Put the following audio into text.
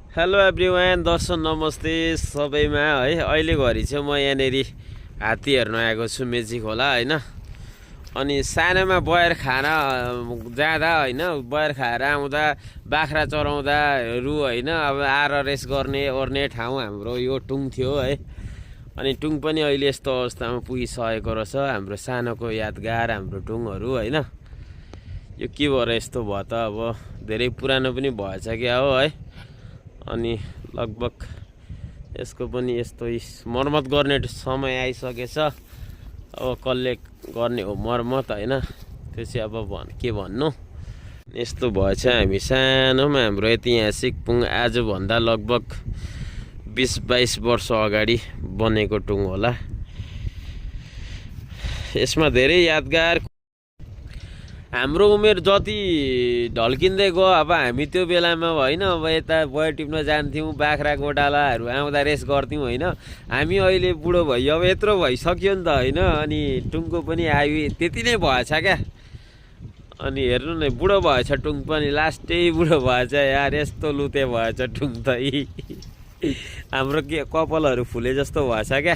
Hello everyone, दर्शन नमस्ते सबैमा है। अहिले घरि चाहिँ म यहाँनेरि हात्ती हेर्न आएको छु मेची खोला होइन। अनि सानोमा बयर खान जाँदा होइन, बयर खाएर आउँदा बाख्रा चराउँदाहरू होइन, अब आएर रेस गर्ने ओर्ने ठाउँ हाम्रो यो टुङ थियो है। अनि टुङ पनि अहिले यस्तो अवस्थामा पुगिसकेको रहेछ। हाम्रो सानोको यादगार हाम्रो टुङहरू होइन। यो के भएर यस्तो भयो त, अब धेरै पुरानो पनि भएछ क्या हो है। अनि लगभग यसको पनि यस्तो मर्मत गर्ने समय आइसकेछ। अब कसले गर्ने हो मर्मत होइन, त्यो चाहिँ अब के भन्नु। यस्तो भएछ। हामी सानोमा हाम्रो ऐतिहासिक पुङ आजभन्दा लगभग 20-22 वर्ष अगाडि बनेको टुङ होला। यसमा धेरै यादगार हाम्रो उमेर जति ढल्किँदै गयो, अब हामी त्यो बेलामा होइन, अब यता बयर टिप्न जान्थ्यौँ, बाख्रा गोटालाहरू आउँदा रेस गर्थ्यौँ होइन। हामी अहिले बुढो भयो, अब यत्रो भइसक्यो नि त होइन। अनि टुङको पनि आयु त्यति नै भएछ क्या। अनि हेर्नु न, बुढो भएछ टुङ पनि, लास्टै बुढो भएछ यार। यस्तो लुते भएछ टुङ त हाम्रो के कपालहरू फुले जस्तो भएछ क्या।